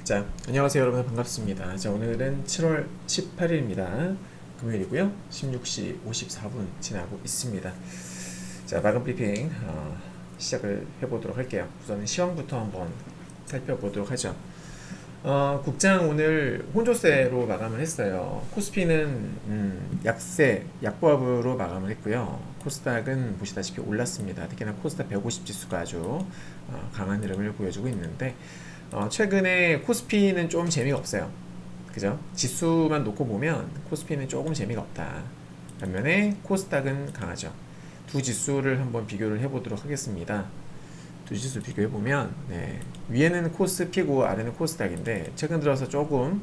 자, 안녕하세요 여러분 반갑습니다. 자, 오늘은 7월 18일입니다. 금요일이고요. 16시 54분 지나고 있습니다. 자, 마감 브리핑 시작을 해보도록 할게요. 우선은 시황부터 한번 살펴보도록 하죠. 국장 오늘 혼조세로 마감을 했어요. 코스피는 약세, 약보합으로 마감을 했고요. 코스닥은 보시다시피 올랐습니다. 특히나 코스닥 150 지수가 아주 강한 흐름을 보여주고 있는데 최근에 코스피는 좀 재미가 없어요. 그죠? 지수만 놓고 보면 코스피는 조금 재미가 없다. 반면에 코스닥은 강하죠. 두 지수를 한번 비교를 해보도록 하겠습니다. 두 지수 비교해보면 위에는 코스피고 아래는 코스닥인데 최근 들어서 조금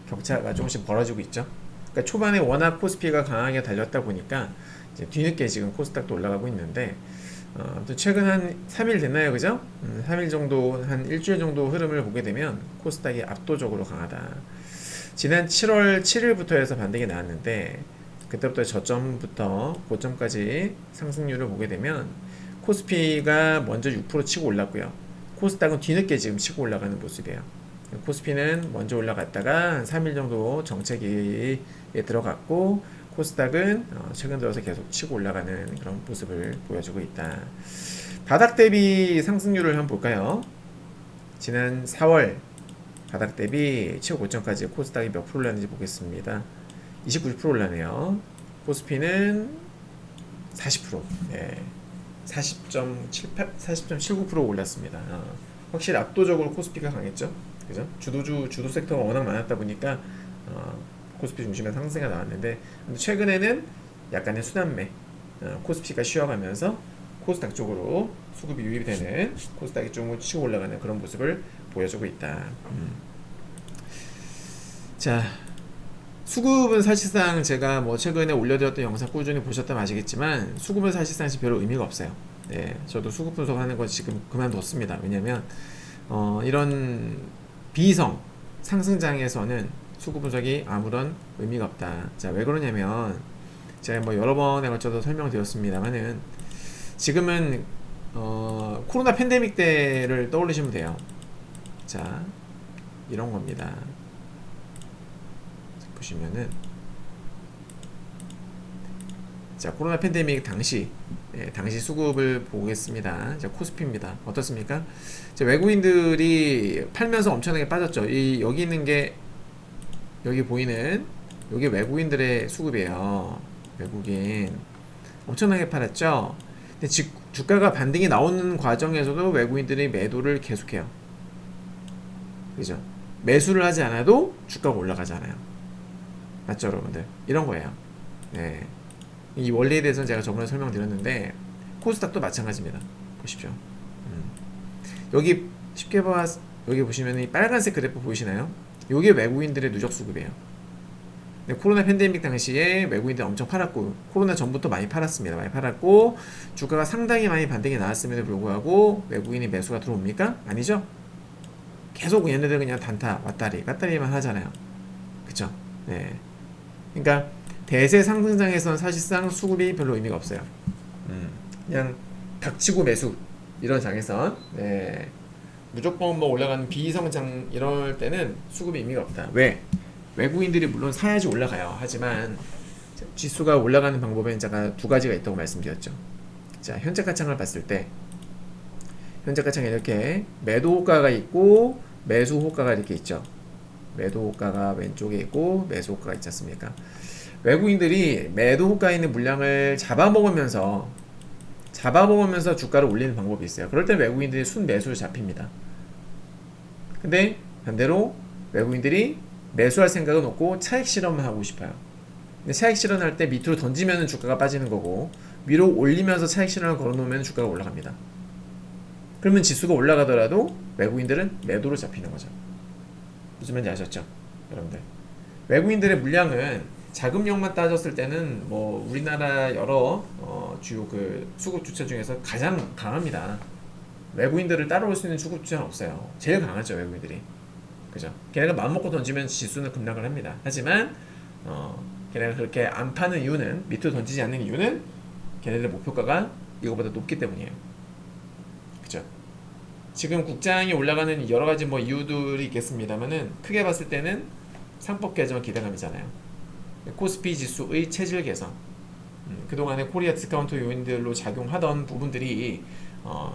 격차가 조금씩 벌어지고 있죠. 그러니까 초반에 워낙 코스피가 강하게 달렸다 보니까 이제 뒤늦게 지금 코스닥도 올라가고 있는데 또 최근 한 3일 됐나요, 그죠? 3일 정도, 한 일주일 정도 흐름을 보게 되면 코스닥이 압도적으로 강하다. 지난 7월 7일부터 해서 반등이 나왔는데 그때부터 저점부터 고점까지 상승률을 보게 되면 코스피가 먼저 6% 치고 올랐고요. 코스닥은 뒤늦게 지금 치고 올라가는 모습이에요. 코스피는 먼저 올라갔다가 한 3일 정도 정체기에 들어갔고 코스닥은 최근 들어서 계속 치고 올라가는 그런 모습을 보여주고 있다. 바닥 대비 상승률을 한번 볼까요? 지난 4월 바닥 대비 최고 고점까지 코스닥이 몇 프로 올랐는지 보겠습니다. 29% 올라네요. 코스피는 40%, 40.78, 40.79% 올랐습니다. 확실히 압도적으로 코스피가 강했죠. 그죠? 주도 섹터가 워낙 많았다 보니까 코스피 중심의 상승이 나왔는데 최근에는 약간의 순환매, 코스피가 쉬어가면서 코스닥 쪽으로 수급이 유입이 되는 코스닥이 좀 치고 올라가는 그런 모습을 보여주고 있다. 자, 수급은 사실상 제가 뭐 최근에 올려드렸던 영상 꾸준히 보셨다면 아시겠지만 수급은 사실상 별로 의미가 없어요. 저도 수급 분석하는 거 지금 그만뒀습니다. 왜냐면 이런 비이성 상승장에서는 수급 분석이 아무런 의미가 없다. 자, 왜 그러냐면 제가 뭐 여러 번에 걸쳐서 설명드렸습니다만은 지금은 코로나 팬데믹 때를 떠올리시면 돼요. 자, 이런 겁니다. 보시면은 자, 코로나 팬데믹 당시 당시 수급을 보겠습니다. 자, 코스피입니다. 어떻습니까? 자, 외국인들이 팔면서 엄청나게 빠졌죠. 여기 있는 게 여기 보이는 여기 외국인들의 수급이에요. 외국인 엄청나게 팔았죠. 근데 주가가 반등이 나오는 과정에서도 외국인들이 매도를 계속해요. 그죠? 매수를 하지 않아도 주가가 올라가잖아요. 맞죠, 여러분들? 이런 거예요. 이 원리에 대해서는 제가 저번에 설명드렸는데 코스닥도 마찬가지입니다. 보십시오. 여기 쉽게 봐, 여기 보시면 이 빨간색 그래프 보이시나요? 이게 외국인들의 누적 수급이에요. 코로나 팬데믹 당시에 외국인들 엄청 팔았고 코로나 전부터 많이 팔았습니다. 많이 팔았고 주가가 상당히 많이 반등이 나왔음에도 불구하고 외국인이 매수가 들어옵니까? 아니죠? 계속 얘네들 그냥 단타 왔다리 갔다리만 하잖아요. 그쵸? 그러니까 대세 상승장에서는 사실상 수급이 별로 의미가 없어요. 그냥 닥치고 매수 이런 장에선 무조건 뭐 올라가는 비성장 이럴 때는 수급이 의미가 없다. 왜? 외국인들이 물론 사야지 올라가요. 하지만 지수가 올라가는 방법에는 제가 두 가지가 있다고 말씀드렸죠. 자, 현재 가창을 봤을 때 현재 가창에 이렇게 매도 호가가 있고 매수 호가가 이렇게 있죠. 매도 호가가 왼쪽에 있고 매수 호가가 있지 않습니까? 외국인들이 매도 호가 있는 물량을 잡아먹으면서 주가를 올리는 방법이 있어요. 그럴 때 외국인들이 순매수를 잡힙니다. 근데 반대로 외국인들이 매수할 생각은 없고 차익 실험을 하고 싶어요. 근데 차익 실험할 때 밑으로 던지면 주가가 빠지는 거고 위로 올리면서 차익 실험을 걸어놓으면 주가가 올라갑니다. 그러면 지수가 올라가더라도 외국인들은 매도로 잡히는 거죠. 무슨 말인지 아셨죠? 여러분들, 외국인들의 물량은 자금력만 따졌을 때는 뭐 우리나라 여러 주요 그 수급 주체 중에서 가장 강합니다. 외국인들을 따라올 수 있는 수급 주체는 없어요. 제일 강하죠, 외국인들이. 그죠? 걔네가 마음먹고 던지면 지수는 급락을 합니다. 하지만 걔네가 그렇게 안 파는 이유는, 밑으로 던지지 않는 이유는 걔네들의 목표가가 이거보다 높기 때문이에요. 그죠? 지금 국장이 올라가는 여러 가지 뭐 이유들이 있겠습니다만은 크게 봤을 때는 상법 개정 기대감이잖아요. 코스피 지수의 체질 개선, 그동안의 코리아 디스카운트 요인들로 작용하던 부분들이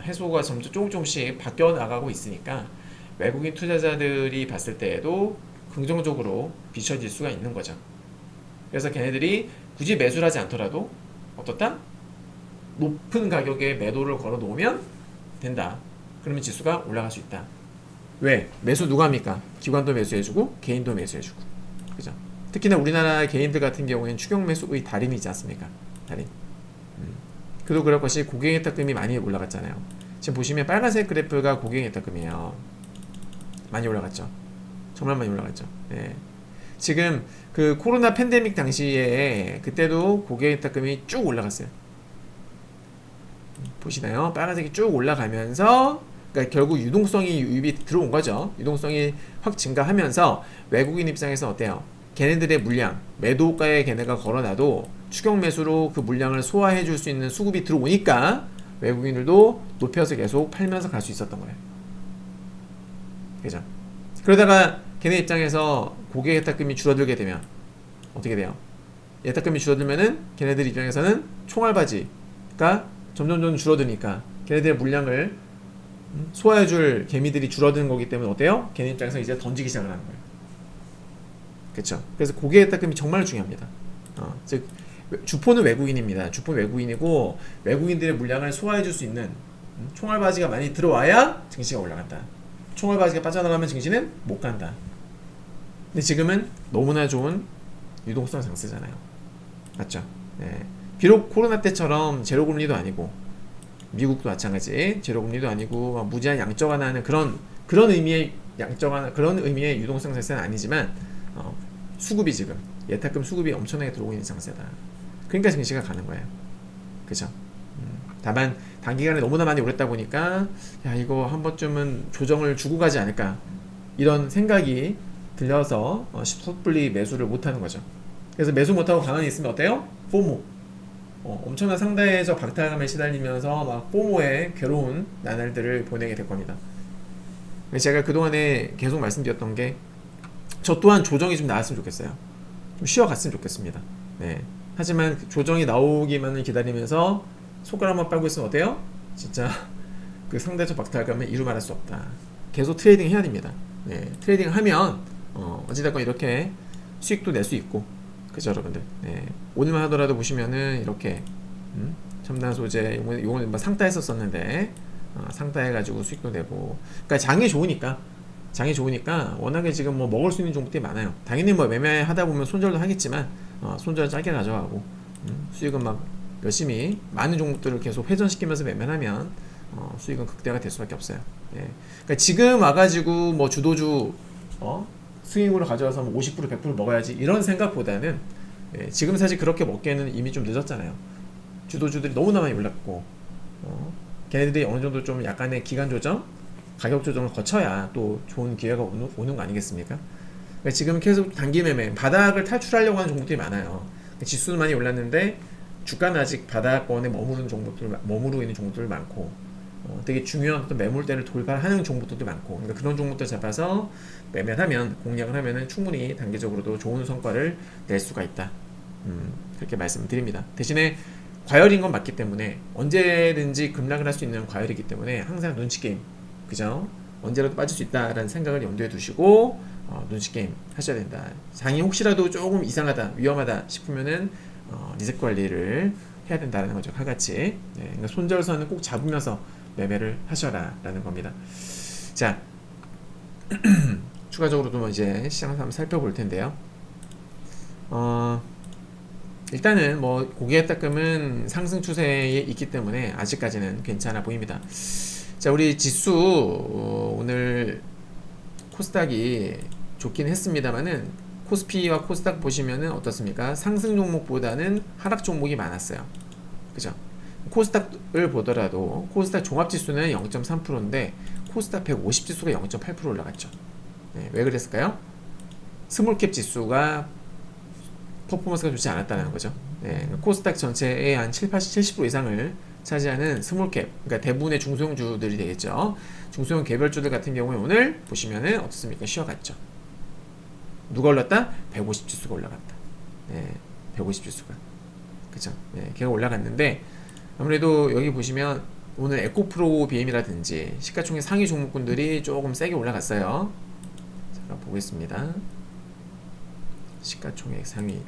해소가 점점 조금씩 바뀌어 나가고 있으니까 외국인 투자자들이 봤을 때에도 긍정적으로 비춰질 수가 있는 거죠. 그래서 걔네들이 굳이 매수를 하지 않더라도 어떻다? 높은 가격에 매도를 걸어 놓으면 된다. 그러면 지수가 올라갈 수 있다. 왜? 매수 누가 합니까? 기관도 매수해주고 개인도 매수해주고, 그죠? 특히나 우리나라 개인들 같은 경우에는 추경 매수의 달인이지 않습니까? 달인. 그도 그럴 것이 고객예탁금이 많이 올라갔잖아요. 지금 보시면 빨간색 그래프가 고객예탁금이에요. 많이 올라갔죠. 정말 많이 올라갔죠. 네. 지금 그 코로나 팬데믹 당시에 그때도 고객예탁금이 쭉 올라갔어요. 보시나요? 빨간색이 쭉 올라가면서, 그러니까 결국 유동성이 유입이 들어온 거죠. 유동성이 확 증가하면서 외국인 입장에서 어때요? 걔네들의 물량, 매도가에 걔네가 걸어놔도 추경 매수로 그 물량을 소화해 줄 수 있는 수급이 들어오니까 외국인들도 높여서 계속 팔면서 갈 수 있었던 거예요. 그죠? 그러다가 걔네 입장에서 고객 예탁금이 줄어들게 되면 어떻게 돼요? 예탁금이 줄어들면은 걔네들 입장에서는 총알바지가 점점 줄어드니까 걔네들의 물량을 소화해줄 개미들이 줄어드는 거기 때문에 어때요? 걔네 입장에서 이제 던지기 시작을 하는 거예요. 그렇죠? 그래서 고객 예탁금이 정말 중요합니다. 즉 주포는 외국인입니다. 주포는 외국인이고 외국인들의 물량을 소화해줄 수 있는 총알바지가 많이 들어와야 증시가 올라간다. 총알바지가 빠져나가면 증시는 못 간다. 근데 지금은 너무나 좋은 유동성 상승잖아요. 맞죠? 네. 비록 코로나 때처럼 제로금리도 아니고 미국도 마찬가지 제로금리도 아니고 무제한 양적 완화하는 그런 의미의 양적 완화, 그런 의미의 유동성 상승은 아니지만 수급이 지금 예탁금 수급이 엄청나게 들어오고 있는 상세다. 그러니까 증시가 가는 거예요. 그죠? 다만 단기간에 너무나 많이 오랬다 보니까 야 이거 한 번쯤은 조정을 주고 가지 않을까 이런 생각이 들려서 섣불리 매수를 못하는 거죠. 그래서 매수 못하고 가만히 있으면 어때요? 포모. 엄청난 상대적 박탈감에 시달리면서 막 포모에 괴로운 나날들을 보내게 될 겁니다. 제가 그동안에 계속 말씀드렸던 게 저 또한 조정이 좀 나왔으면 좋겠어요. 좀 쉬어갔으면 좋겠습니다. 네. 하지만 조정이 나오기만을 기다리면서 손가락만 빨고 있으면 어때요? 진짜 그 상대적 박탈감을 이루 말할 수 없다. 계속 트레이딩 해야 됩니다. 네. 트레이딩 하면 어찌됐건 이렇게 수익도 낼 수 있고, 그죠 여러분들? 네. 오늘만 하더라도 보시면은 이렇게 첨단 소재 요거는 뭐 상따 했었었는데 상따 해가지고 수익도 내고, 그러니까 장이 좋으니까 워낙에 지금 뭐 먹을 수 있는 종목들이 많아요. 당연히 뭐 매매하다 보면 손절도 하겠지만 손절 짧게 가져가고 수익은 막 열심히 많은 종목들을 계속 회전시키면서 매매하면 수익은 극대화가 될 수밖에 없어요. 예. 그러니까 지금 와가지고 뭐 주도주 스윙으로 가져와서 뭐 50% 100% 먹어야지 이런 생각보다는 지금 사실 그렇게 먹기에는 이미 좀 늦었잖아요. 주도주들이 너무나 많이 올랐고 걔네들이 어느 정도 좀 약간의 기간 조정, 가격 조정을 거쳐야 또 좋은 기회가 오는 거 아니겠습니까? 그러니까 지금 계속 단기 매매, 바닥을 탈출하려고 하는 종목들이 많아요. 지수는 많이 올랐는데 주가는 아직 바닥권에 머무르고 있는 종목들 많고 되게 중요한 어떤 매물대를 돌파하는 종목들도 많고, 그러니까 그런 종목들 잡아서 매매를 하면, 공략을 하면은 충분히 단기적으로도 좋은 성과를 낼 수가 있다. 그렇게 말씀드립니다. 대신에 과열인 건 맞기 때문에 언제든지 급락을 할 수 있는 과열이기 때문에 항상 눈치 게임, 그죠? 언제라도 빠질 수 있다라는 생각을 염두에 두시고 눈치 게임 하셔야 된다. 장이 혹시라도 조금 이상하다, 위험하다 싶으면은 리스크 관리를 해야 된다는 거죠. 칼같이. 네, 그러니까 손절선은 꼭 잡으면서 매매를 하셔라 라는 겁니다. 자, 추가적으로도 뭐 이제 시장을 한번 살펴볼 텐데요. 일단은 뭐 고객예탁금은 상승 추세에 있기 때문에 아직까지는 괜찮아 보입니다. 자, 우리 지수 오늘 코스닥이 좋긴 했습니다만은 코스피와 코스닥 보시면은 어떻습니까? 상승 종목보다는 하락 종목이 많았어요. 그죠? 코스닥을 보더라도 코스닥 종합지수는 0.3%인데 코스닥 150지수가 0.8% 올라갔죠. 네, 왜 그랬을까요? 스몰캡 지수가 퍼포먼스가 좋지 않았다는 거죠. 네, 코스닥 전체의 한 70% 이상을 차지하는 스몰캡, 그러니까 대부분의 중소형주들이 되겠죠. 중소형 개별주들 같은 경우에 오늘 보시면은 어떻습니까? 쉬어갔죠. 누가 올랐다? 150지수가 올라갔다. 네, 150지수가. 그죠? 네, 걔가 올라갔는데 아무래도 여기 보시면 오늘 에코프로 BM이라든지 시가총액 상위 종목군들이 조금 세게 올라갔어요. 제가 보겠습니다. 시가총액 상위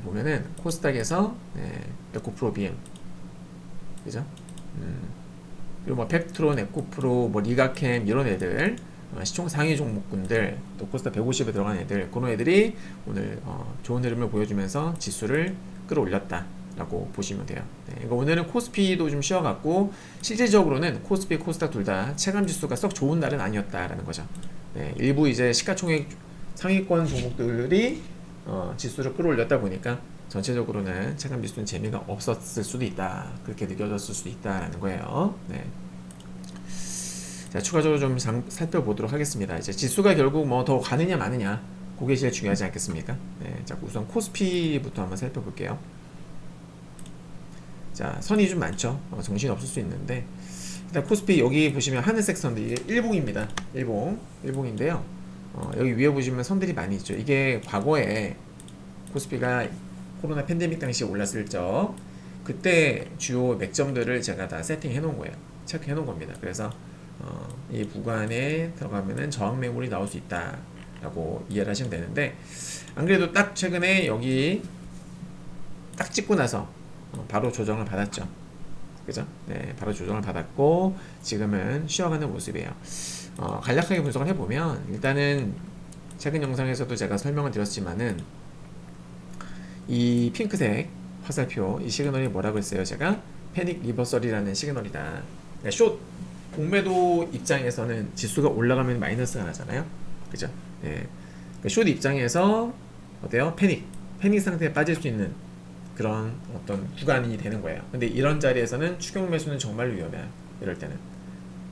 보면은 코스닥에서 에코프로 BM, 그죠? 그리고 뭐 펩트론, 에코프로, 뭐 리가캠 이런 애들, 시총 상위 종목군들, 또 코스닥 150에 들어간 애들, 그런 애들이 오늘 좋은 흐름을 보여주면서 지수를 끌어올렸다라고 보시면 돼요. 네, 그러니까 오늘은 코스피도 좀 쉬어갔고 실질적으로는 코스피, 코스닥 둘 다 체감 지수가 썩 좋은 날은 아니었다라는 거죠. 네, 일부 이제 시가총액 상위권 종목들이 지수를 끌어올렸다 보니까 전체적으로는 체감 지수는 재미가 없었을 수도 있다, 그렇게 느껴졌을 수도 있다라는 거예요. 네. 자, 추가적으로 좀 살펴보도록 하겠습니다. 이제 지수가 결국 뭐 더 가느냐 마느냐, 그게 제일 중요하지 않겠습니까? 네, 자, 우선 코스피부터 한번 살펴볼게요. 자, 선이 좀 많죠. 정신 없을 수 있는데 일단 코스피 여기 보시면 하늘색 선들, 이게 일봉입니다. 일봉인데요. 여기 위에 보시면 선들이 많이 있죠. 이게 과거에 코스피가 코로나 팬데믹 당시에 올랐을 적 그때 주요 맥점들을 제가 다 세팅해 놓은 거예요. 체크해 놓은 겁니다. 그래서 이 구간에 들어가면은 저항 매물이 나올 수 있다 라고 이해를 하시면 되는데, 안 그래도 딱 최근에 여기 딱 찍고 나서 바로 조정을 받았죠. 그죠? 네, 바로 조정을 받았고 지금은 쉬어가는 모습이에요. 간략하게 분석을 해보면 일단은 최근 영상에서도 제가 설명을 드렸지만은 이 핑크색 화살표, 이 시그널이 뭐라고 했어요? 제가 패닉 리버설이라는 시그널이다. 그러니까 숏 공매도 입장에서는 지수가 올라가면 마이너스가 나잖아요. 그죠? 예. 그러니까 숏 입장에서 어때요? 패닉 상태에 빠질 수 있는 그런 어떤 구간이 되는 거예요. 근데 이런 자리에서는 추격 매수는 정말 위험해요. 이럴 때는.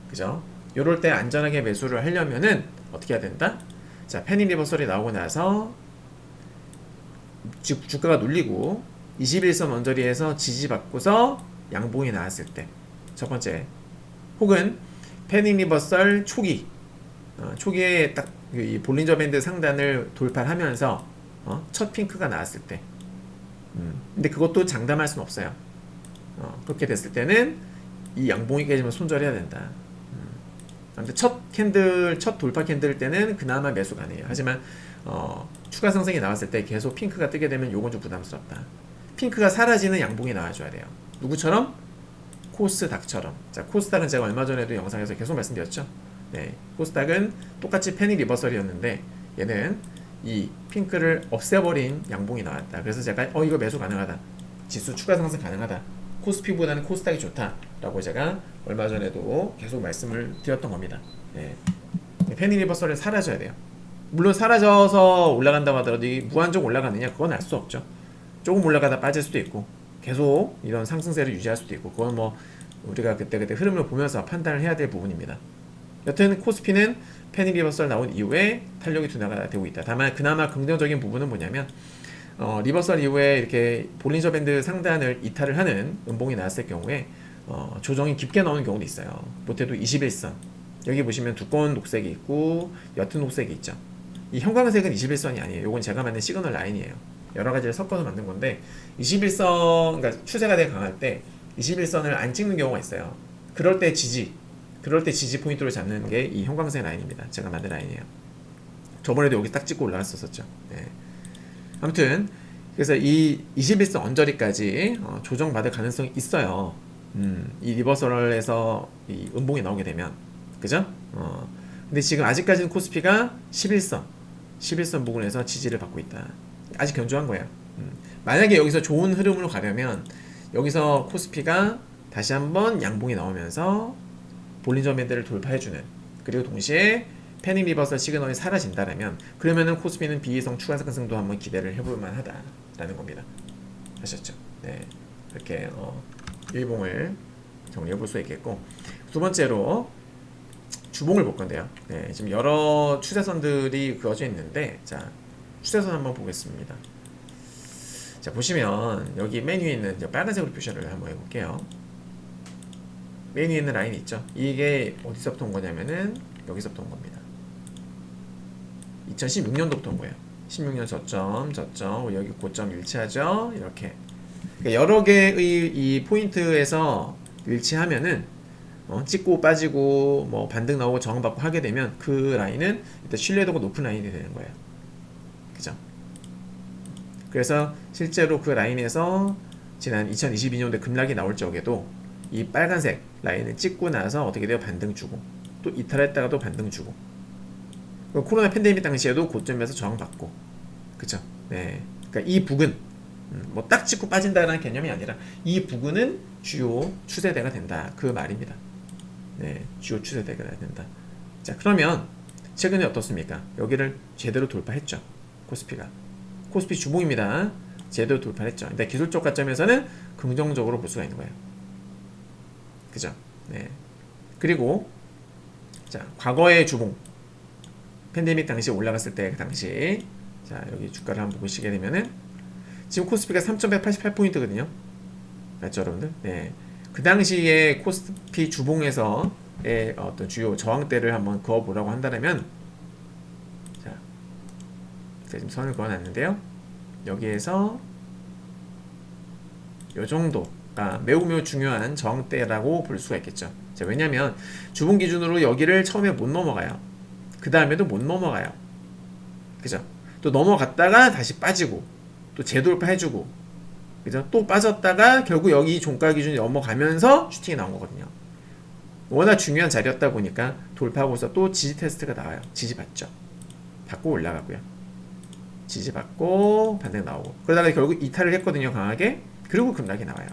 그죠? 이럴 때 안전하게 매수를 하려면은 어떻게 해야 된다? 자, 패닉 리버설이 나오고 나서 주가가 눌리고 21선 언저리에서 지지받고서 양봉이 나왔을 때 첫 번째, 혹은 패닉 리버설 초기에 딱 이 볼린저 밴드 상단을 돌파하면서 첫 핑크가 나왔을 때, 근데 그것도 장담할 수는 없어요. 그렇게 됐을 때는 이 양봉이 깨지면 손절해야 된다. 근데 첫 돌파 캔들 때는 그나마 매수 가능해요. 하지만 추가 상승이 나왔을 때 계속 핑크가 뜨게 되면 요건 좀 부담스럽다. 핑크가 사라지는 양봉이 나와줘야 돼요. 누구처럼? 코스닥처럼. 자, 코스닥은 제가 얼마 전에도 영상에서 계속 말씀드렸죠. 네, 코스닥은 똑같이 패닉 리버설이었는데 얘는 이 핑크를 없애버린 양봉이 나왔다. 그래서 제가 이거 매수 가능하다, 지수 추가 상승 가능하다, 코스피보다는 코스닥이 좋다 라고 제가 얼마 전에도 계속 말씀을 드렸던 겁니다. 네. 패닉 리버설은 사라져야 돼요. 물론 사라져서 올라간다고 하더라도 이 무한정 올라가느냐, 그건 알 수 없죠. 조금 올라가다 빠질 수도 있고 계속 이런 상승세를 유지할 수도 있고, 그건 뭐 우리가 그때 흐름을 보면서 판단을 해야 될 부분입니다. 여튼 코스피는 패닉 리버설 나온 이후에 탄력이 둔화가 되고 있다. 다만 그나마 긍정적인 부분은 뭐냐면 리버설 이후에 이렇게 볼린저 밴드 상단을 이탈을 하는 음봉이 나왔을 경우에 조정이 깊게 나오는 경우도 있어요. 못해도 21선, 여기 보시면 두꺼운 녹색이 있고 옅은 녹색이 있죠. 이 형광색은 21선이 아니에요. 이건 제가 만든 시그널 라인이에요. 여러 가지를 섞어서 만든 건데 21선, 그러니까 추세가 되게 강할 때 21선을 안 찍는 경우가 있어요. 그럴 때 지지 포인트를 잡는 게 이 형광색 라인입니다. 제가 만든 라인이에요. 저번에도 여기 딱 찍고 올라갔었죠. 네. 아무튼 그래서 이 21선 언저리까지 조정받을 가능성이 있어요. 이 리버설에서 이 음봉이 나오게 되면, 그죠? 근데 지금 아직까지는 코스피가 11선 부근에서 지지를 받고 있다. 아직 견조한 거예요. 만약에 여기서 좋은 흐름으로 가려면 여기서 코스피가 다시 한번 양봉이 나오면서 볼린저 밴드를 돌파해주는, 그리고 동시에 패닉 리버설 시그널이 사라진다라면, 그러면은 코스피는 비이성 추가 상승도 한번 기대를 해볼 만하다라는 겁니다. 아셨죠? 네, 이렇게 일봉을 정리해 볼 수 있겠고, 두 번째로 주봉을 볼 건데요. 네, 지금 여러 추세선들이 그어져 있는데, 자, 추세선 한번 보겠습니다. 자, 보시면 여기 메뉴에 있는 빨간색으로 표시를 한번 해볼게요. 메인 위에 있는 라인이 있죠. 이게 어디서부터 온 거냐면은 여기서부터 온 겁니다. 2016년도부터 온 거예요. 16년 저점 여기 고점 일치하죠. 이렇게 그러니까 여러 개의 이 포인트에서 일치하면은 찍고 빠지고 뭐 반등 나오고 저항받고 하게 되면 그 라인은 일단 신뢰도가 높은 라인이 되는 거예요. 그죠? 그래서 실제로 그 라인에서 지난 2022년도에 급락이 나올 적에도 이 빨간색 라인을 찍고 나서 어떻게 돼요? 반등 주고 또 이탈했다가 또 반등 주고 코로나 팬데믹 당시에도 고점에서 저항받고 그쵸? 네. 그러니까 이 부근 뭐 딱 찍고 빠진다는 개념이 아니라 이 부근은 주요 추세대가 된다 그 말입니다. 네, 주요 추세대가 된다. 자, 그러면 최근에 어떻습니까? 여기를 제대로 돌파했죠. 코스피 주봉입니다. 제대로 돌파했죠. 근데 기술적 관점에서는 긍정적으로 볼 수가 있는 거예요. 그죠? 네. 그리고 자, 과거의 주봉 팬데믹 당시 올라갔을 때 그 당시 자, 여기 주가를 한번 보시게 되면은 지금 코스피가 3,188포인트거든요. 맞죠, 여러분들? 네. 그 당시에 코스피 주봉에서의 어떤 주요 저항대를 한번 그어보라고 한다면, 자, 제가 지금 선을 그어놨는데요. 여기에서 요 정도가 매우 중요한 저항대라고 볼 수가 있겠죠. 자, 왜냐면 주봉 기준으로 여기를 처음에 못 넘어가요. 그 다음에도 못 넘어가요. 그죠? 또 넘어갔다가 다시 빠지고 또 재돌파해주고 그죠? 또 빠졌다가 결국 여기 종가 기준이 넘어가면서 슈팅이 나온 거거든요. 워낙 중요한 자리였다 보니까 돌파하고서 또 지지 테스트가 나와요. 지지 받죠. 받고 올라가고요. 지지 받고 반등 나오고 그러다가 결국 이탈을 했거든요. 강하게. 그리고 급락이 나와요.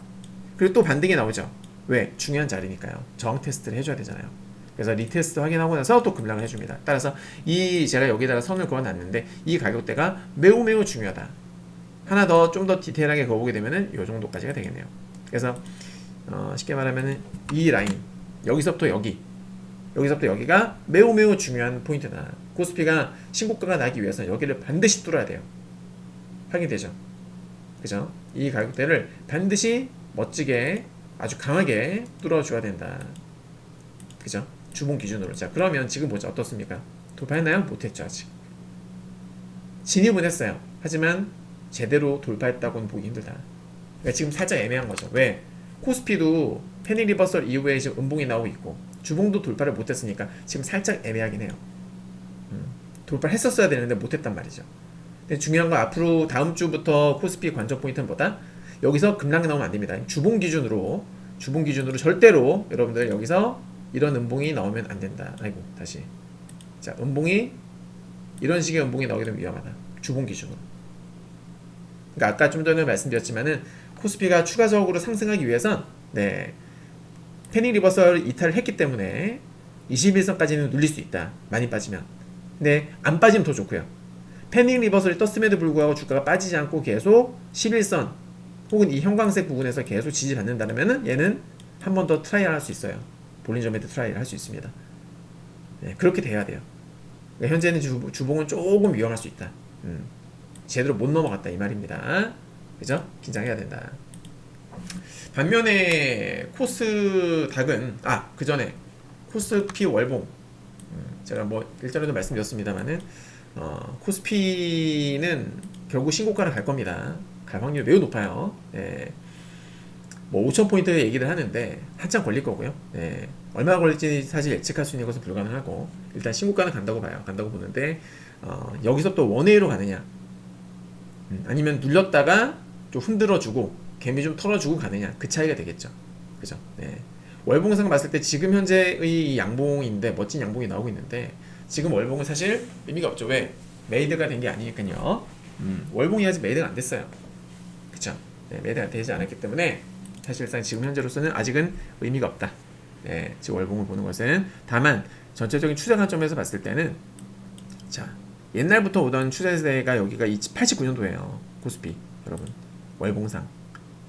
그리고 또 반등이 나오죠. 왜? 중요한 자리니까요. 저항 테스트를 해줘야 되잖아요. 그래서 리테스트 확인하고 나서 또 급락을 해줍니다. 따라서 이 제가 여기다가 선을 그어놨는데 이 가격대가 매우 중요하다. 하나 더 좀 더 디테일하게 그어보게 되면은 이 정도까지가 되겠네요. 그래서 쉽게 말하면은 이 라인 여기서부터 여기가 매우 중요한 포인트다. 코스피가 신고가가 나기 위해서 여기를 반드시 뚫어야 돼요. 확인되죠? 그죠? 이 가격대를 반드시 멋지게 아주 강하게 뚫어줘야 된다. 그죠? 주봉 기준으로. 자, 그러면 지금 보자. 어떻습니까? 돌파했나요? 못했죠, 아직. 진입은 했어요. 하지만 제대로 돌파했다고는 보기 힘들다. 그러니까 지금 살짝 애매한 거죠. 왜? 코스피도 패닉 리버설 이후에 지금 음봉이 나오고 있고 주봉도 돌파를 못했으니까 지금 살짝 애매하긴 해요. 돌파를 했었어야 되는데 못했단 말이죠. 근데 중요한 건 앞으로 다음 주부터 코스피 관전 포인트는 뭐다? 여기서 급락이 나오면 안 됩니다. 주봉 기준으로 절대로 여러분들 여기서 이런 음봉이 나오면 안 된다. 아이고, 다시. 자, 이런 식의 음봉이 나오게 되면 위험하다. 주봉 기준으로. 그러니까 아까 좀 전에 말씀드렸지만은 코스피가 추가적으로 상승하기 위해선 패닉 리버설 이탈을 했기 때문에 21선까지는 눌릴 수 있다. 많이 빠지면. 근데 안 빠지면 더 좋고요. 패닉 리버설이 떴음에도 불구하고 주가가 빠지지 않고 계속 11선 혹은 이 형광색 부분에서 계속 지지받는다면은 얘는 한 번 더 트라이를 할 수 있어요. 볼린저 매드 트라이를 할 수 있습니다. 네, 그렇게 돼야 돼요. 그러니까 현재는 주봉은 조금 위험할 수 있다. 제대로 못 넘어갔다 이 말입니다. 그죠? 긴장해야 된다. 반면에 코스닥은 그 전에 코스피 월봉 제가 뭐 일전에도 말씀드렸습니다만은 코스피는 결국 신고가를 갈 겁니다. 갈 확률이 매우 높아요. 네. 뭐 5,000포인트 얘기를 하는데 한참 걸릴 거고요. 네. 얼마나 걸릴지 사실 예측할 수 있는 것은 불가능하고 일단 신고가는 간다고 보는데 여기서 또 원웨이로 가느냐 아니면 눌렸다가 좀 흔들어주고 개미 좀 털어주고 가느냐 그 차이가 되겠죠. 그죠? 네. 월봉상 봤을 때 지금 현재의 양봉인데 멋진 양봉이 나오고 있는데 지금 월봉은 사실 의미가 없죠. 왜? 메이드가 된 게 아니니까요. 월봉이 아직 메이드가 안 됐어요. 그쵸? 네, 메이드가 되지 않았기 때문에 사실상 지금 현재로서는 아직은 의미가 없다. 네, 지금 월봉을 보는 것은 다만 전체적인 추세 관점에서 봤을 때는 자 옛날부터 오던 추세대가 여기가 89년도예요. 코스피 여러분 월봉상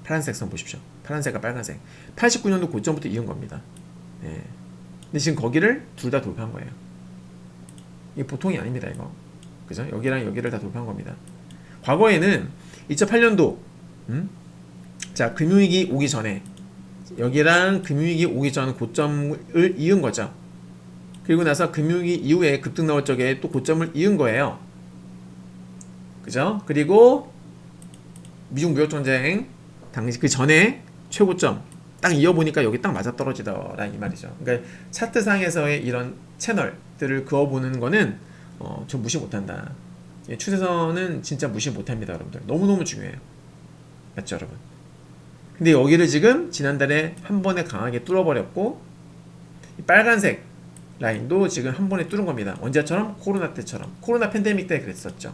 파란색 선 보십시오. 파란색과 빨간색 89년도 고점부터 이은 겁니다. 네. 근데 지금 거기를 둘 다 돌파한 거예요. 이게 보통이 아닙니다. 이거 그죠? 여기랑 여기를 다 돌파한 겁니다. 과거에는 2008년도 자 금융위기 오기 전에 여기랑 금융위기 오기 전 고점을 이은 거죠. 그리고 나서 금융위기 이후에 급등 나올 적에 또 고점을 이은 거예요. 그죠? 그리고 미중 무역 전쟁 당시 그 전에 최고점 딱 이어보니까 여기 딱 맞아떨어지더라 이 말이죠. 그러니까 차트상에서의 이런 채널들을 그어보는 거는 좀 무시 못한다. 추세선은 진짜 무시 못합니다, 여러분들. 너무너무 중요해요. 맞죠, 여러분? 근데 여기를 지금 지난달에 한 번에 강하게 뚫어버렸고, 이 빨간색 라인도 지금 한 번에 뚫은 겁니다. 언제처럼? 코로나 때처럼. 코로나 팬데믹 때 그랬었죠.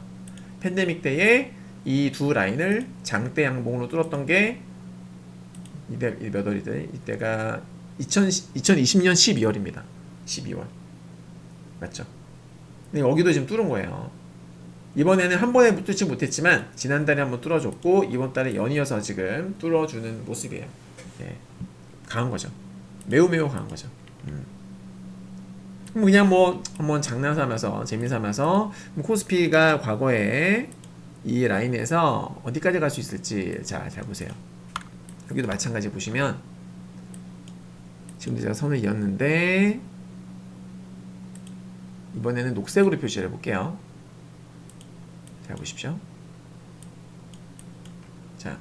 팬데믹 때에 이 두 라인을 장대 양봉으로 뚫었던 게 이때 몇 월이대? 이때가 2020년 12월입니다. 12월. 맞죠? 근데 여기도 지금 뚫은 거예요. 이번에는 한 번에 뚫지 못했지만 지난달에 한번 뚫어줬고 이번 달에 연이어서 지금 뚫어주는 모습이에요. 예. 강한 거죠. 매우 매우 강한 거죠. 그냥 뭐 한번 장난삼아서 재미삼아서 코스피가 과거에 이 라인에서 어디까지 갈 수 있을지 잘 보세요. 여기도 마찬가지 보시면 지금 제가 선을 이었는데 이번에는 녹색으로 표시를 해볼게요. 잘 보십시오. 자,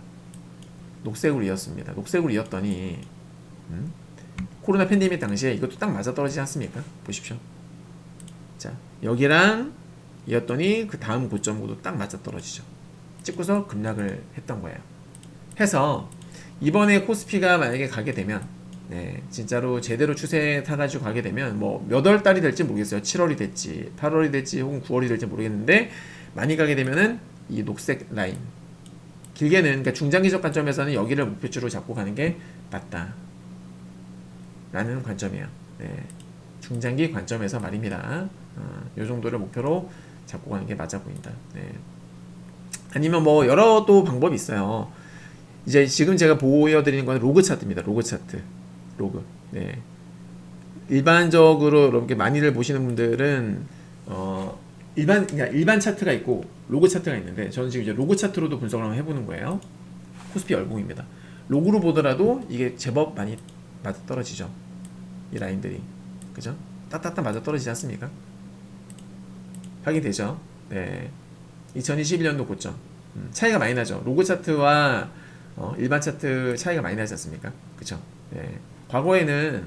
녹색으로 이었습니다. 녹색으로 이었더니 코로나 팬데믹 당시에 이것도 딱 맞아떨어지지 않습니까? 보십시오. 자, 여기랑 이었더니 그 다음 고점으로도 딱 맞아떨어지죠. 찍고서 급락을 했던 거예요. 해서 이번에 코스피가 만약에 가게 되면 네, 진짜로 제대로 추세 타가지고 가게 되면 뭐 몇 월 달이 될지 모르겠어요. 7월이 될지 8월이 될지 혹은 9월이 될지 모르겠는데 많이 가게 되면은 이 녹색 라인 길게는 그러니까 중장기적 관점에서는 여기를 목표치로 잡고 가는 게 맞다 라는 관점이에요. 네, 중장기 관점에서 말입니다. 요 정도를 목표로 잡고 가는 게 맞아 보인다. 네. 아니면 뭐 여러 또 방법이 있어요. 이제 지금 제가 보여드리는 건 로그 차트입니다. 로그 차트. 로그. 네. 일반적으로 이렇게 많이들 보시는 분들은 그러니까 일반 차트가 있고 로그 차트가 있는데 저는 지금 이제 로그 차트로도 분석을 한번 해보는 거예요. 코스피 열봉입니다. 로그로 보더라도 이게 제법 많이 맞아 떨어지죠. 이 라인들이. 그죠? 딱딱딱 맞아 떨어지지 않습니까? 확인되죠? 네. 2021년도 고점. 차이가 많이 나죠. 로그 차트와 일반 차트 차이가 많이 나지 않습니까? 그쵸? 네. 과거에는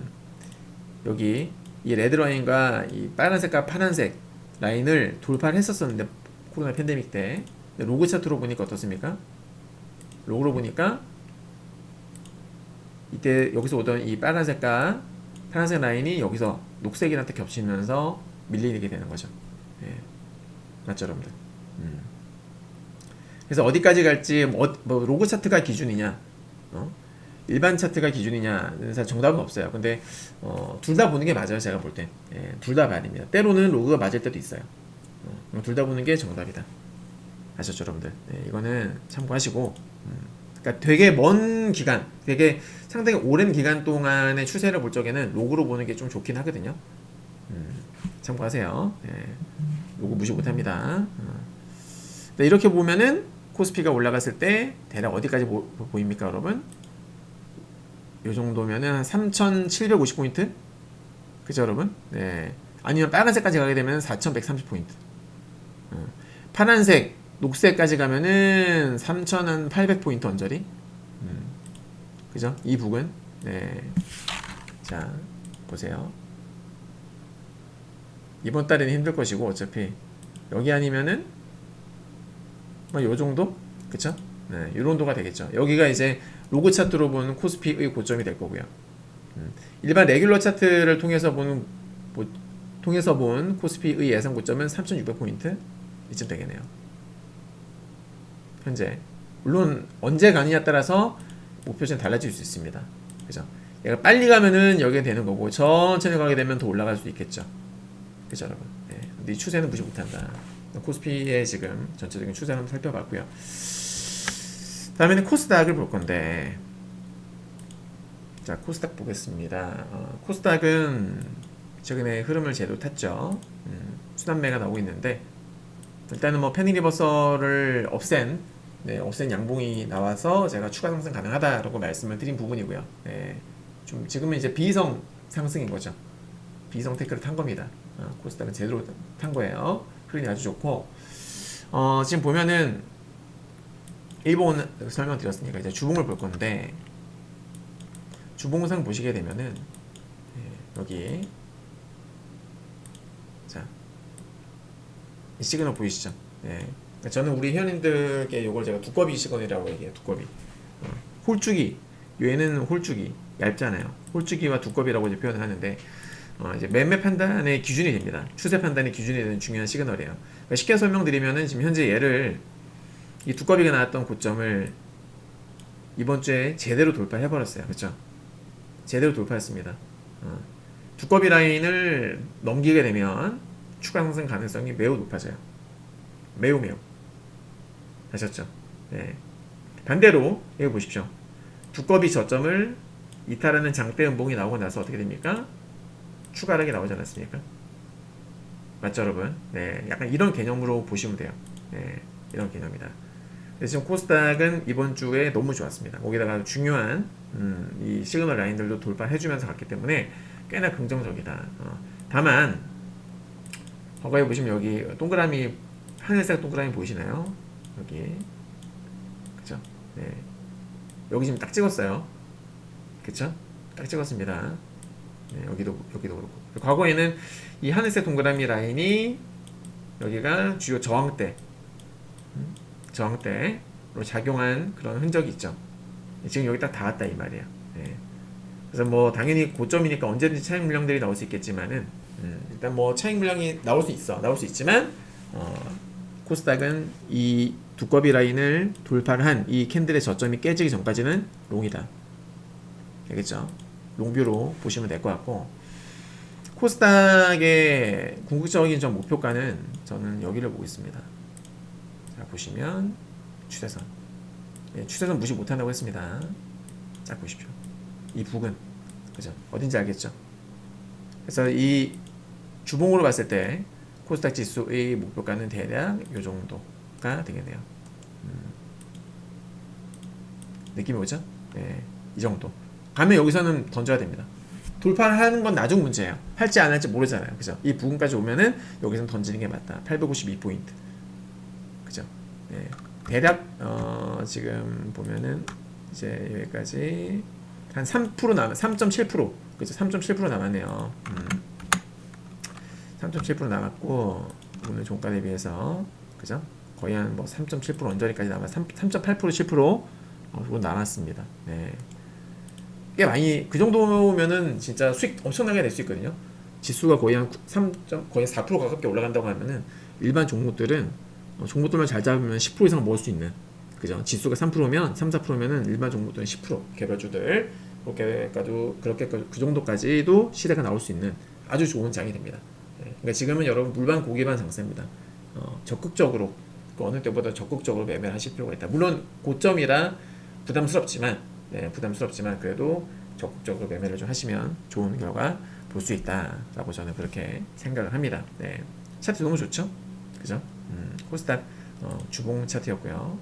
여기 이 레드라인과 이 빨간색과 파란색 라인을 돌파를 했었었는데 코로나 팬데믹 때 로그 차트로 보니까 어떻습니까? 로그로 보니까 이때 여기서 오던 이 빨간색과 파란색 라인이 여기서 녹색이랑 겹치면서 밀리게 되는 거죠. 네. 맞죠, 여러분들? 그래서 어디까지 갈지 뭐 로그 차트가 기준이냐 일반 차트가 기준이냐는 사실 정답은 없어요. 근데 둘 다 보는 게 맞아요. 제가 볼 땐. 예, 둘 다 말입니다. 때로는 로그가 맞을 때도 있어요. 둘 다 보는 게 정답이다. 아셨죠, 여러분들? 네, 이거는 참고하시고 그러니까 되게 먼 기간, 되게 상당히 오랜 기간 동안의 추세를 볼 적에는 로그로 보는 게 좀 좋긴 하거든요. 참고하세요. 예, 로그 무시 못합니다. 네, 이렇게 보면은 코스피가 올라갔을 때 대략 어디까지 보입니까, 여러분? 요 정도면은 3,750포인트? 그죠, 여러분? 네. 아니면 빨간색까지 가게 되면 4,130포인트. 파란색, 녹색까지 가면은 3,800포인트 언저리. 그죠? 이 부근. 네. 자, 보세요. 이번 달에는 힘들 것이고, 어차피. 여기 아니면은, 뭐, 요 정도? 그쵸? 네. 요 정도가 되겠죠. 여기가 이제 로그 차트로 보는 코스피의 고점이 될 거고요. 일반 레귤러 차트를 통해서 본 코스피의 예상 고점은 3,600포인트 이쯤 되겠네요. 현재 물론 언제 가느냐에 따라서 목표치는 달라질 수 있습니다. 그죠? 얘가 빨리 가면은 여기에 되는 거고 천천히 가게 되면 더 올라갈 수도 있겠죠. 그죠, 여러분? 네. 근데 이 추세는 무시 못한다. 코스피의 지금 전체적인 추세를 한번 살펴봤고요. 다음에는 코스닥을 볼 건데, 자, 코스닥 보겠습니다. 코스닥은 최근에 흐름을 제대로 탔죠. 순환매가 나오고 있는데, 일단은 뭐 패닉 리버설을 없앤 네, 억센 양봉이 나와서 제가 추가 상승 가능하다라고 말씀을 드린 부분이고요. 네, 좀 지금은 이제 비이성 상승인 거죠. 비이성 테크를 탄 겁니다. 코스닥은 제대로 탄 거예요. 흐름이 아주 좋고, 지금 보면은 일본 설명드렸으니까 이제 주봉을 볼 건데, 주봉상 보시게 되면은 여기 자, 이 시그널 보이시죠? 네. 저는 우리 회원님들께 이걸 제가 두꺼비 시그널이라고 얘기해요. 두꺼비. 홀쭉이, 얘는 홀쭉이 얇잖아요. 홀쭉이와 두꺼비라고 이제 표현을 하는데, 이제 매매 판단의 기준이 됩니다. 추세 판단의 기준이 되는 중요한 시그널이에요. 그러니까 쉽게 설명드리면은 지금 현재 얘를 이 두꺼비가 나왔던 고점을 이번 주에 제대로 돌파해 버렸어요. 그렇죠? 제대로 돌파했습니다. 두꺼비 라인을 넘기게 되면 추가 상승 가능성이 매우 높아져요. 매우 매우. 아셨죠? 네. 반대로 여기 보십시오. 두꺼비 저점을 이탈하는 장대 음봉이 나오고 나서 어떻게 됩니까? 추가 하락이 나오지 않았습니까? 맞죠, 여러분? 네, 약간 이런 개념으로 보시면 돼요. 네, 이런 개념이다. 그래서 지금 코스닥은 이번 주에 너무 좋았습니다. 거기다가 중요한 이 시그널 라인들도 돌파해주면서 갔기 때문에 꽤나 긍정적이다. 다만 거기에 보시면 여기 동그라미 하늘색 동그라미 보이시나요? 여기 그쵸? 네, 여기 지금 딱 찍었어요. 그쵸? 딱 찍었습니다. 네, 여기도 그렇고. 과거에는 이 하늘색 동그라미 라인이 여기가 주요 저항대로 작용한 그런 흔적이 있죠. 지금 여기 딱 닿았다 이 말이에요. 네. 그래서 뭐 당연히 고점이니까 언제든지 차익 물량들이 나올 수 있겠지만은 일단 뭐 차익 물량이 나올 수 있지만 코스닥은 이 두꺼비 라인을 돌파를 한 이 캔들의 저점이 깨지기 전까지는 롱이다. 알겠죠? 롱뷰로 보시면 될 것 같고, 코스닥의 궁극적인 전 목표가는 저는 여기를 보고 있습니다. 자, 보시면 추세선. 네, 추세선 무시 못한다고 했습니다. 딱 보십시오. 이 북은 그죠? 어딘지 알겠죠? 그래서 이 주봉으로 봤을 때 코스닥 지수의 목표가는 대략 이 정도가 되겠네요. 느낌이 오죠? 네, 이 정도. 가면 여기서는 던져야 됩니다. 돌파를 하는 건 나중 문제예요. 할지 안 할지 모르잖아요. 그죠? 이 부분까지 오면은 여기서는 던지는 게 맞다. 852포인트. 그죠? 네. 대략 지금 보면은 이제 여기까지 한 3% 3.7%. 그죠? 3.7% 남았네요. 3.7% 남았고 오늘 종가 대비해서 그죠? 거의 한 뭐 3.7% 언저리까지 남아 3.8% 7% 그건 남았습니다. 네. 꽤 많이 그 정도면은 진짜 수익 엄청나게 낼 수 있거든요. 지수가 거의 한 4% 가깝게 올라간다고 하면은 일반 종목들은 종목들만 잘 잡으면 10% 이상 먹을 수 있는 그죠? 지수가 3%면 4%면은 일반 종목들은 10% 개별주들 그렇게 그 정도까지도 시대가 나올 수 있는 아주 좋은 장이 됩니다. 네. 그러니까 지금은 여러분 물반 고기반 장세입니다. 적극적으로 어느 때보다 적극적으로 매매를 하실 필요가 있다. 물론 고점이라 부담스럽지만 그래도 적극적으로 매매를 좀 하시면 좋은 결과 볼 수 있다라고 저는 그렇게 생각을 합니다. 네. 차트 너무 좋죠? 그죠? 코스닥 주봉 차트였고요.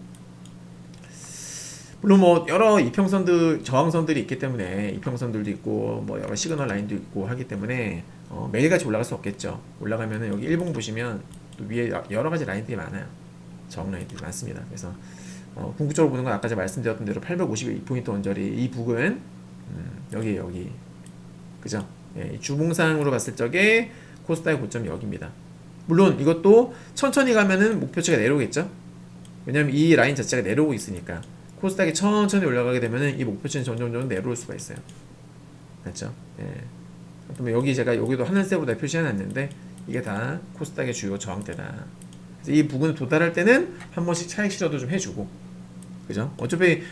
물론 뭐 여러 이평선들, 저항선들이 있기 때문에 이평선들도 있고 뭐 여러 시그널 라인도 있고 하기 때문에 매일같이 올라갈 수 없겠죠. 올라가면은 여기 일봉 보시면 또 위에 여러 가지 라인들이 많아요. 저항 라인들이 많습니다. 그래서 궁극적으로 보는 건 아까 제가 말씀드렸던 대로 852포인트 언저리 이 북은 여기 그죠? 예, 주봉상으로 봤을 적에 코스닥의 고점이 여기입니다. 물론 이것도 천천히 가면은 목표치가 내려오겠죠? 왜냐면 이 라인 자체가 내려오고 있으니까 코스닥이 천천히 올라가게 되면은 이 목표치는 점점 내려올 수가 있어요. 맞죠? 예. 그러면 여기 제가 여기도 하늘색으로 표시해놨는데 이게 다 코스닥의 주요 저항대다. 그래서 이 부분을 도달할 때는 한 번씩 차익 실어도 좀 해주고, 그죠? 어차피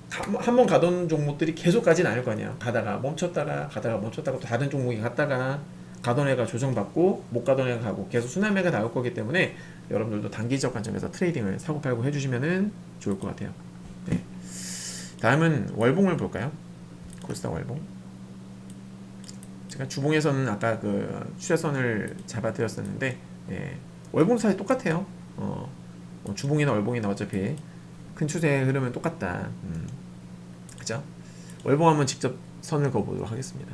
한 번 가던 종목들이 계속 가진 않을 거 아니야. 가다가 멈췄다가 또 다른 종목이 갔다가 가던 애가 조정받고 못 가던 애가 가고 계속 순환매가 나올 거기 때문에 여러분들도 단기적 관점에서 트레이딩을 사고 팔고 해주시면은 좋을 것 같아요. 네. 다음은 월봉을 볼까요? 코스닥 월봉. 제가 주봉에서는 아까 그 추세선을 잡아드렸었는데 월봉 사이 똑같아요. 주봉이나 월봉이나 어차피 큰 추세의 흐름은 똑같다. 그죠? 월봉 한번 직접 선을 그어보도록 하겠습니다.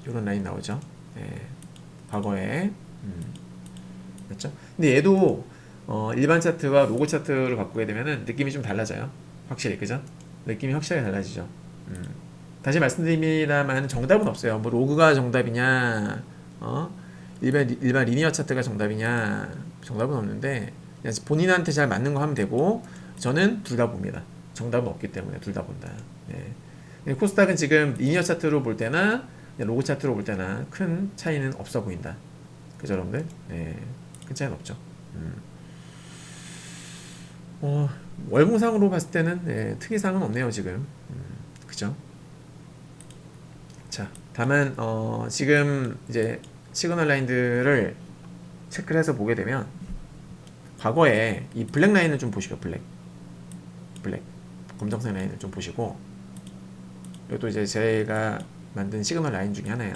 이런 라인 나오죠. 네. 과거에 맞죠? 근데 얘도 일반 차트와 로고 차트를 바꾸게 되면은 느낌이 좀 달라져요. 확실히 그죠? 느낌이 확실하게 달라지죠. 다시 말씀드립니다만 정답은 없어요. 뭐 로그가 정답이냐, 일반 리니어 차트가 정답이냐, 정답은 없는데 그냥 본인한테 잘 맞는 거 하면 되고 저는 둘 다 봅니다. 정답은 없기 때문에 둘 다 본다. 네. 코스닥은 지금 리니어 차트로 볼 때나 로고 차트로 볼 때나 큰 차이는 없어 보인다. 그죠, 여러분들? 네. 큰 차이는 없죠. 월봉상으로 봤을 때는 네, 특이사항은 없네요, 지금. 그죠? 자, 다만 지금 이제 시그널 라인들을 체크를 해서 보게 되면 과거에 이 블랙 라인을 좀 보시죠. 블랙 검정색 라인을 좀 보시고 이것도 이제 제가 만든 시그널 라인 중에 하나예요.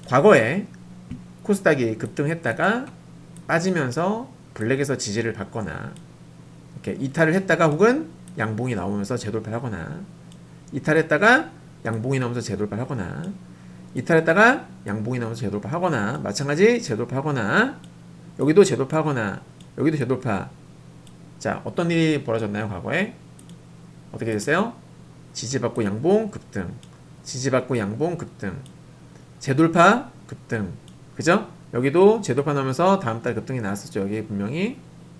과거에 코스닥이 급등했다가 빠지면서 블랙에서 지지를 받거나 이렇게 이탈을 했다가 혹은 양봉이 나오면서 재돌파를 하거나 이탈했다가 양봉이 나오면서 재돌파를 하거나 이탈했다가 양봉이 나오면서 재돌파하거나 마찬가지 재돌파하거나 여기도 재돌파하거나 여기도 재돌파. 자, 어떤 일이 벌어졌나요? 과거에 어떻게 됐어요? 지지받고 양봉 급등, 지지받고 양봉 급등, 재돌파 급등. 그죠? 여기도 재돌파 나오면서 다음달 급등이 나왔었죠. 여기 분명히.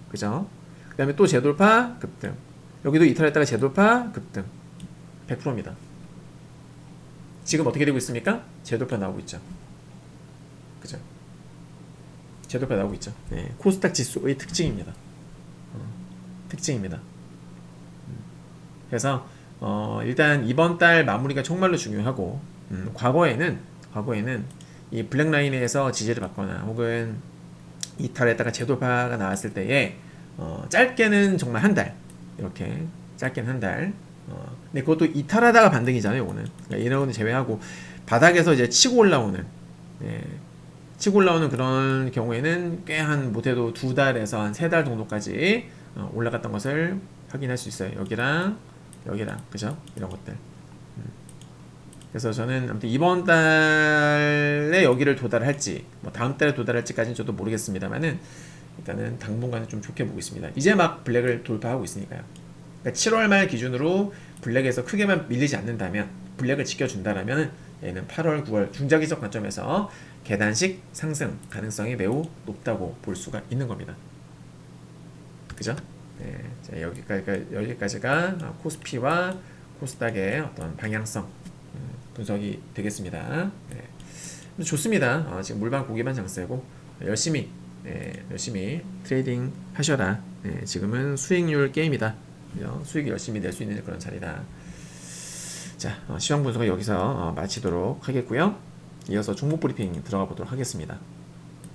그죠? 그 다음에 또 재돌파 급등, 여기도 이탈했다가 재돌파 급등. 100%입니다. 지금 어떻게 되고 있습니까? 재돌파 나오고 있죠. 그죠? 재돌파 나오고 있죠. 네, 코스닥 지수의 특징입니다. 특징입니다. 그래서 일단 이번 달 마무리가 정말로 중요하고 과거에는 이 블랙라인에서 지지를 받거나 혹은 이탈했다가 재돌파가 나왔을 때에 짧게는 정말 한 달, 이렇게 짧게는 한 달. 근데 그것도 이탈하다가 반등이잖아요, 오늘. 그러니까 이런 거는 제외하고 바닥에서 이제 치고 올라오는, 치고 올라오는 그런 경우에는 꽤 한 못해도 2달에서 한 3달 정도까지 올라갔던 것을 확인할 수 있어요. 여기랑 그죠? 이런 것들. 그래서 저는 아무튼 이번 달에 여기를 도달할지 뭐 다음 달에 도달할지까지는 저도 모르겠습니다만은 일단은 당분간은 좀 좋게 보고 있습니다. 이제 막 블랙을 돌파하고 있으니까요. 그러니까 7월 말 기준으로 블랙에서 크게만 밀리지 않는다면, 블랙을 지켜준다라면 얘는 8월, 9월 중장기적 관점에서 계단식 상승 가능성이 매우 높다고 볼 수가 있는 겁니다. 그죠? 네, 자, 여기까지가 코스피와 코스닥의 어떤 방향성 분석이 되겠습니다. 네. 좋습니다. 지금 물방 고기만 장세고 열심히 트레이딩 하셔라. 지금은 수익률 게임이다. 수익 열심히 낼 수 있는 그런 자리다. 자, 시황 분석은 여기서 마치도록 하겠고요. 이어서 종목 브리핑 들어가 보도록 하겠습니다.